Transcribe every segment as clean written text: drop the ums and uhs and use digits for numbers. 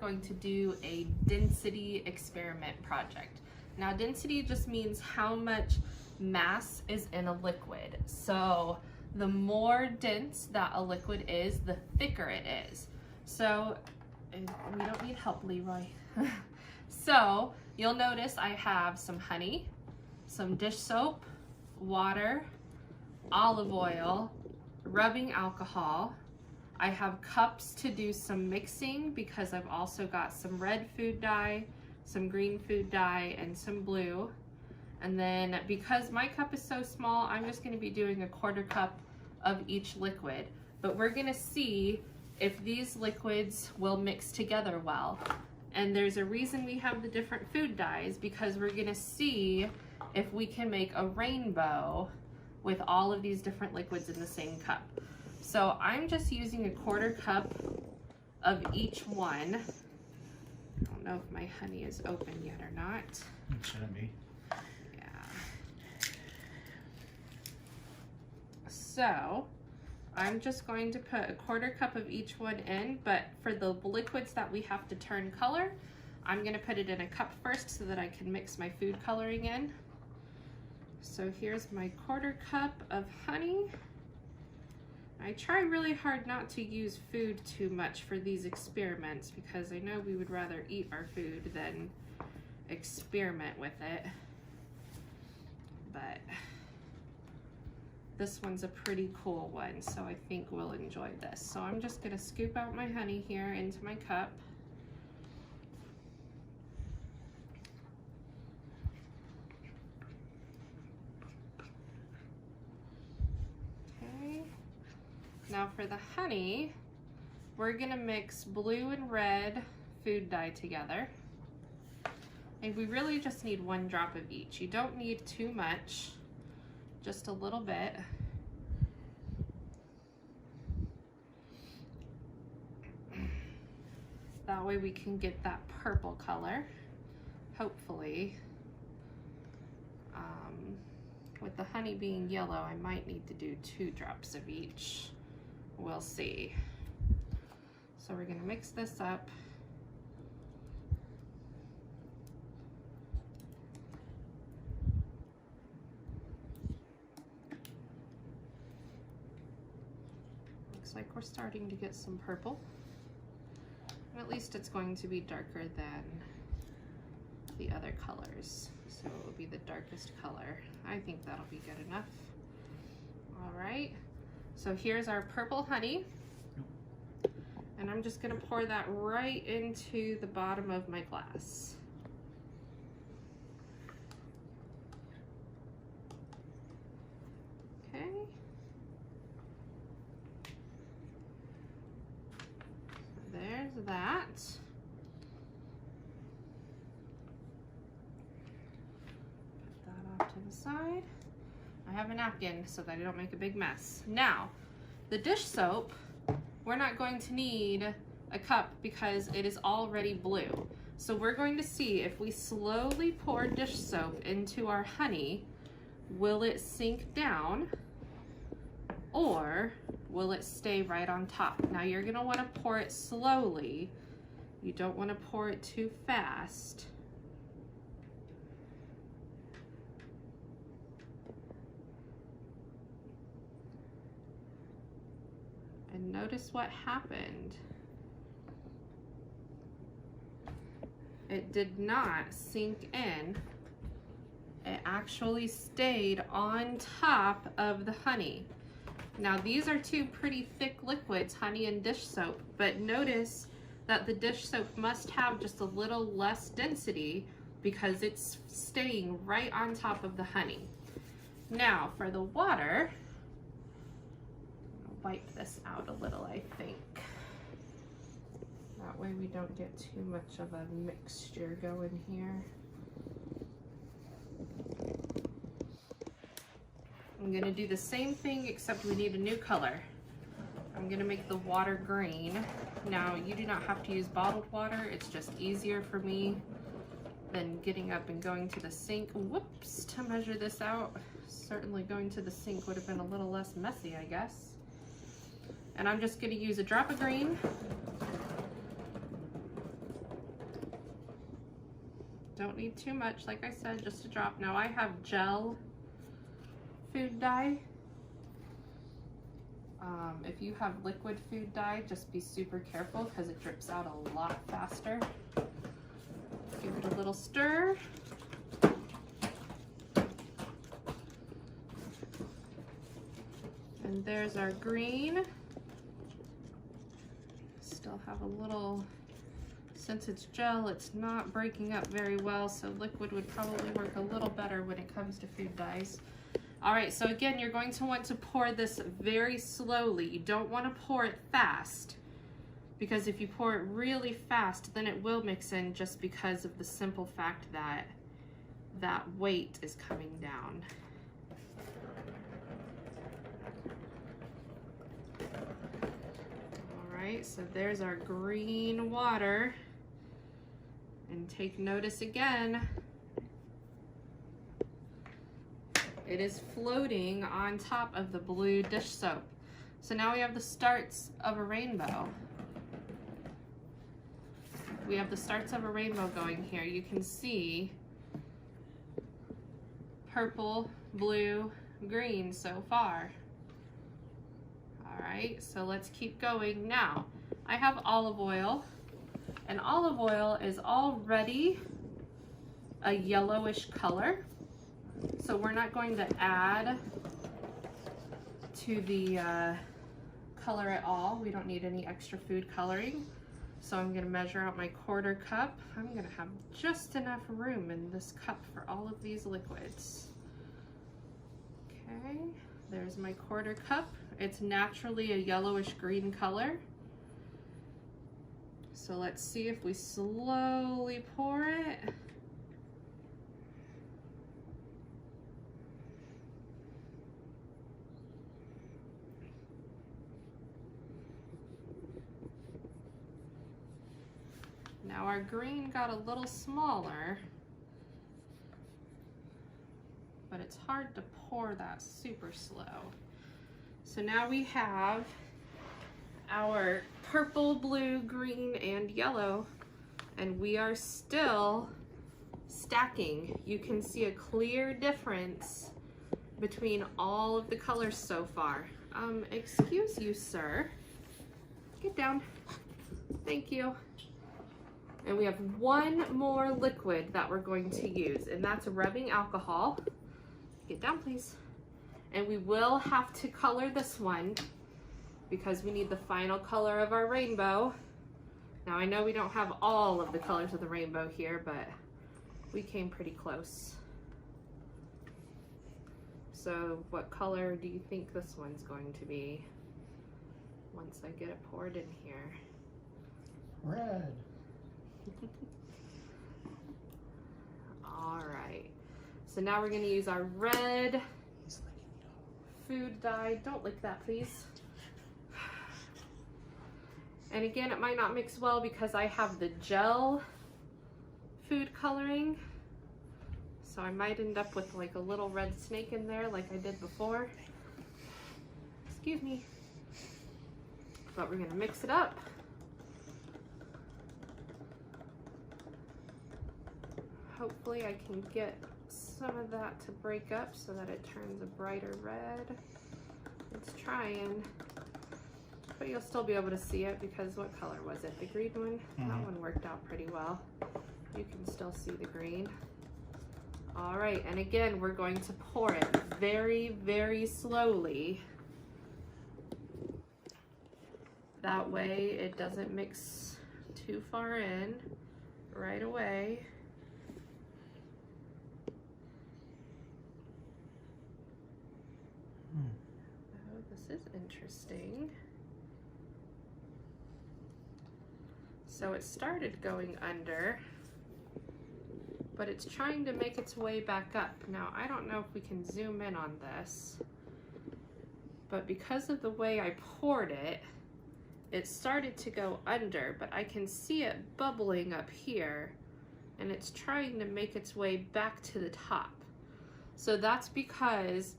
going to do a density experiment project. Now, density just means how much mass is in a liquid. So the more dense that a liquid is, the thicker it is. So we don't need help, Leroy. So you'll notice I have some honey, some dish soap, water, olive oil, rubbing alcohol. I have cups to do some mixing because I've also got some red food dye, some green food dye, and some blue. And then because my cup is so small, I'm just going to be doing a 1/4 cup of each liquid. But we're going to see if these liquids will mix together well. And there's a reason we have the different food dyes, because we're going to see if we can make a rainbow with all of these different liquids in the same cup. So I'm just using a 1/4 cup of each one. I don't know if my honey is open yet or not. It shouldn't be. Yeah. So I'm just going to put a 1/4 cup of each one in, but for the liquids that we have to turn color, I'm gonna put it in a cup first so that I can mix my food coloring in. So here's my 1/4 cup of honey. I try really hard not to use food too much for these experiments because I know we would rather eat our food than experiment with it. But this one's a pretty cool one, so I think we'll enjoy this. So I'm just gonna scoop out my honey here into my cup. Now for the honey, we're gonna mix blue and red food dye together. And we really just need 1 drop of each. You don't need too much, just a little bit. That way we can get that purple color, hopefully. With the honey being yellow, I might need to do 2 drops of each. We'll see. So we're gonna mix this up. Looks like we're starting to get some purple. And at least it's going to be darker than the other colors. So it will be the darkest color. I think that'll be good enough. All right. So here's our purple honey, and I'm just gonna pour that right into the bottom of my glass. Okay. There's that. Put that off to the side. I have a napkin so that I don't make a big mess. Now, the dish soap, we're not going to need a cup because it is already blue. So we're going to see if we slowly pour dish soap into our honey, will it sink down or will it stay right on top? Now you're gonna wanna pour it slowly. You don't wanna pour it too fast. And notice what happened. It did not sink in. It actually stayed on top of the honey. Now these are 2 pretty thick liquids, honey and dish soap, but notice that the dish soap must have just a little less density because it's staying right on top of the honey. Now for the water, wipe this out a little, I think. That way we don't get too much of a mixture going here. I'm gonna do the same thing except we need a new color. I'm gonna make the water green. Now you do not have to use bottled water, it's just easier for me than getting up and going to the sink, whoops, to measure this out. Certainly going to the sink would have been a little less messy, I guess. And I'm just gonna use a drop of green Don't need too much, like I said, just a drop. Now I have gel food dye. If you have liquid food dye, just be super careful because it drips out a lot faster. Give it a little stir. And there's our green. Still have a little, since it's gel, it's not breaking up very well, so liquid would probably work a little better when it comes to food dyes. All right, so again, you're going to want to pour this very slowly. You don't want to pour it fast, because if you pour it really fast, then it will mix in, just because of the simple fact that that weight is coming down. All right, so there's our green water. And take notice again, it is floating on top of the blue dish soap. So now we have the starts of a rainbow. We have the starts of a rainbow going here. You can see purple, blue, green so far. All right, so let's keep going. Now, I have olive oil, and olive oil is already a yellowish color. So we're not going to add to the color at all. We don't need any extra food coloring. So I'm gonna measure out my 1/4 cup. I'm gonna have just enough room in this cup for all of these liquids. Okay, there's my 1/4 cup. It's naturally a yellowish green color. So let's see if we slowly pour it. Now our green got a little smaller, but it's hard to pour that super slow. So now we have our purple, blue, green, and yellow, and we are still stacking. You can see a clear difference between all of the colors so far. Excuse you, sir. Get down. Thank you. And we have one more liquid that we're going to use, and that's rubbing alcohol. Get down, please. And we will have to color this one because we need the final color of our rainbow. Now I know we don't have all of the colors of the rainbow here, but we came pretty close. So what color do you think this one's going to be once I get it poured in here? Red. All right, so now we're going to use our red food dye. Don't lick that, please. And again, it might not mix well because I have the gel food coloring, so I might end up with like a little red snake in there like I did before. Excuse me. But we're going to mix it up. Hopefully I can get some of that to break up so that it turns a brighter red. It's trying, but you'll still be able to see it because what color was it? The green one? Mm-hmm. That one worked out pretty well. You can still see the green. All right, and again, we're going to pour it very, very slowly. That way it doesn't mix too far in right away. Oh, this is interesting. So it started going under, but it's trying to make its way back up. Now, I don't know if we can zoom in on this, but because of the way I poured it, it started to go under, but I can see it bubbling up here, and it's trying to make its way back to the top. So that's because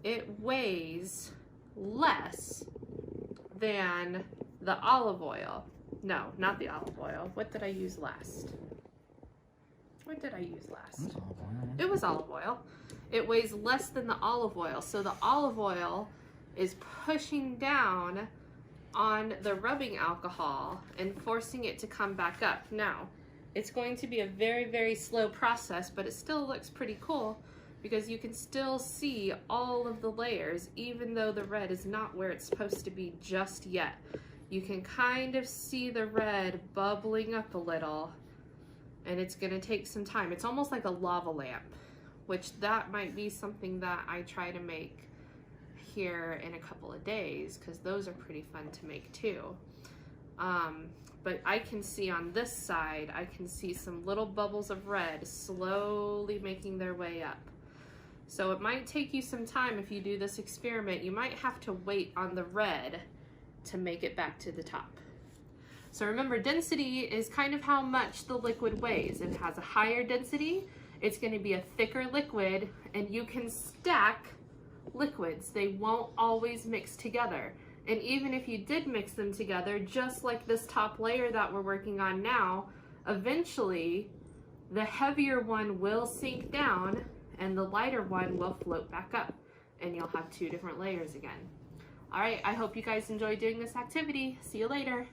it weighs less than the olive oil. No, not the olive oil. What did I use last? What did I use last? That's olive oil. It was olive oil. It weighs less than the olive oil. So the olive oil is pushing down on the rubbing alcohol and forcing it to come back up. Now, it's going to be a very, very slow process, but it still looks pretty cool because you can still see all of the layers, even though the red is not where it's supposed to be just yet. You can kind of see the red bubbling up a little, and it's gonna take some time. It's almost like a lava lamp, which that might be something that I try to make here in a couple of days, because those are pretty fun to make too. But I can see on this side, I can see some little bubbles of red slowly making their way up. So it might take you some time if you do this experiment. You might have to wait on the red to make it back to the top. So remember, density is kind of how much the liquid weighs. If it has a higher density, it's going to be a thicker liquid, and you can stack liquids. They won't always mix together. And even if you did mix them together, just like this top layer that we're working on now, eventually the heavier one will sink down and the lighter one will float back up, and you'll have two different layers again. All right, I hope you guys enjoy doing this activity. See you later.